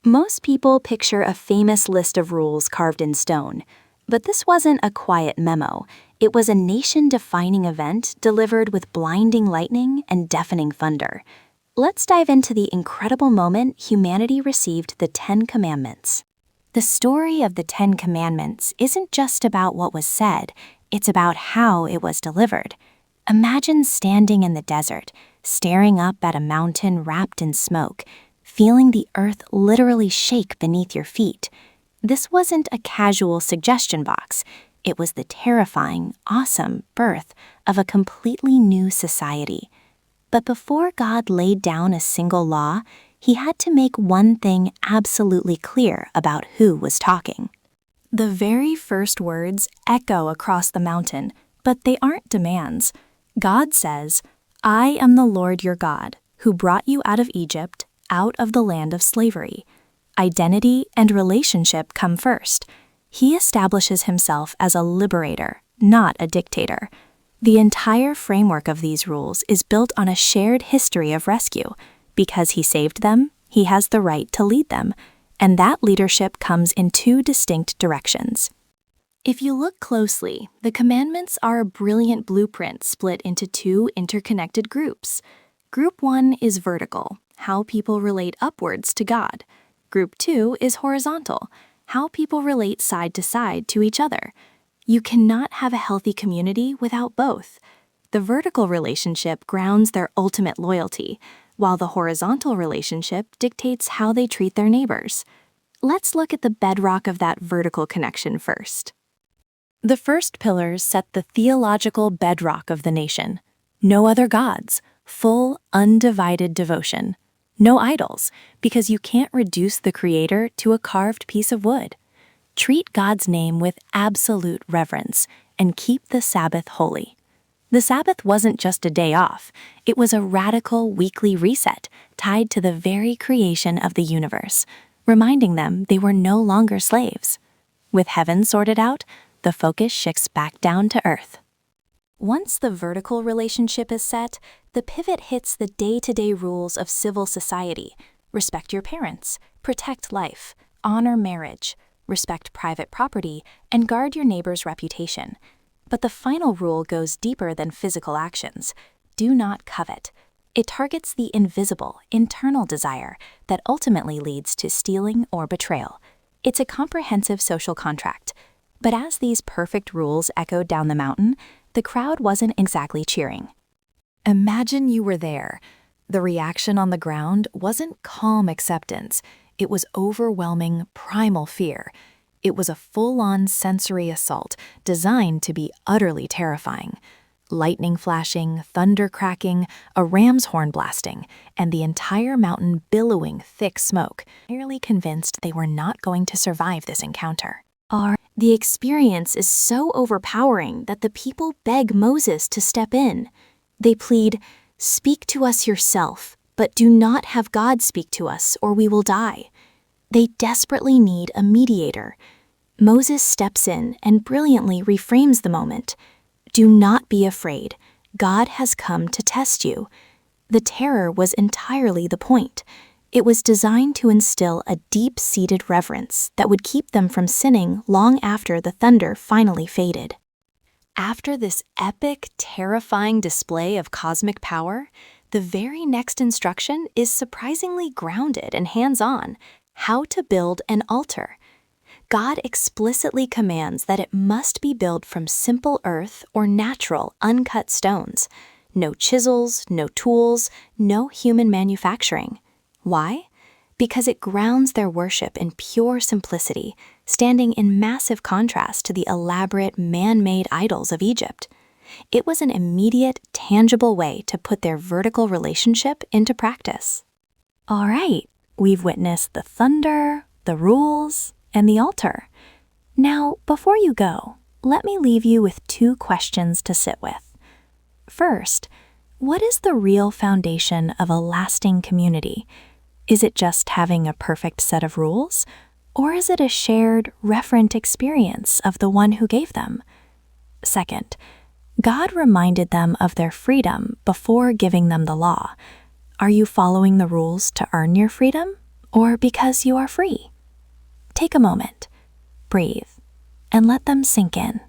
Most people picture a famous list of rules carved in stone, but this wasn't a quiet memo. It was a nation-defining event delivered with blinding lightning and deafening thunder. Let's dive into the incredible moment humanity received the 10 Commandments. The story of the 10 Commandments isn't just about what was said, it's about how it was delivered. Imagine standing in the desert, staring up at a mountain wrapped in smoke, feeling the earth literally shake beneath your feet. This wasn't a casual suggestion box. It was the terrifying, awesome birth of a completely new society. But before God laid down a single law, he had to make one thing absolutely clear about who was talking. The very first words echo across the mountain, but they aren't demands. God says, "I am the Lord your God, who brought you out of Egypt, out of the land of slavery." Identity and relationship come first. He establishes himself as a liberator, not a dictator. The entire framework of these rules is built on a shared history of rescue. Because he saved them, he has the right to lead them, and that leadership comes in two distinct directions. If you look closely, the commandments are a brilliant blueprint split into two interconnected groups. Group 1 is vertical, how people relate upwards to God. Group 2 is horizontal, how people relate side to side to each other. You cannot have a healthy community without both. The vertical relationship grounds their ultimate loyalty, while the horizontal relationship dictates how they treat their neighbors. Let's look at the bedrock of that vertical connection first. The first pillars set the theological bedrock of the nation. No other gods, full, undivided devotion. No idols, because you can't reduce the Creator to a carved piece of wood. Treat God's name with absolute reverence and keep the Sabbath holy. The Sabbath wasn't just a day off. It was a radical weekly reset tied to the very creation of the universe, reminding them they were no longer slaves. With heaven sorted out, the focus shifts back down to earth. Once the vertical relationship is set, the pivot hits the day-to-day rules of civil society. Respect your parents, protect life, honor marriage, respect private property, and guard your neighbor's reputation. But the final rule goes deeper than physical actions. Do not covet. It targets the invisible, internal desire that ultimately leads to stealing or betrayal. It's a comprehensive social contract. But as these perfect rules echoed down the mountain, the crowd wasn't exactly cheering. Imagine you were there. The reaction on the ground wasn't calm acceptance. It was overwhelming, primal fear. It was a full-on sensory assault designed to be utterly terrifying. Lightning flashing, thunder cracking, a ram's horn blasting, and the entire mountain billowing thick smoke, nearly convinced they were not going to survive this encounter. The experience is so overpowering that the people beg Moses to step in. They plead, "Speak to us yourself, but do not have God speak to us, or we will die." They desperately need a mediator. Moses steps in and brilliantly reframes the moment. Do not be afraid. God has come to test you. The terror was entirely the point. It was designed to instill a deep-seated reverence that would keep them from sinning long after the thunder finally faded. After this epic, terrifying display of cosmic power, the very next instruction is surprisingly grounded and hands-on: how to build an altar. God explicitly commands that it must be built from simple earth or natural, uncut stones. No chisels, no tools, no human manufacturing. Why? Because it grounds their worship in pure simplicity, standing in massive contrast to the elaborate man-made idols of Egypt. It was an immediate, tangible way to put their vertical relationship into practice. All right, we've witnessed the thunder, the rules, and the altar. Now, before you go, let me leave you with two questions to sit with. First, what is the real foundation of a lasting community? Is it just having a perfect set of rules? Or is it a shared, reverent experience of the one who gave them? Second, God reminded them of their freedom before giving them the law. Are you following the rules to earn your freedom? or because you are free? Take a moment, breathe, and let them sink in.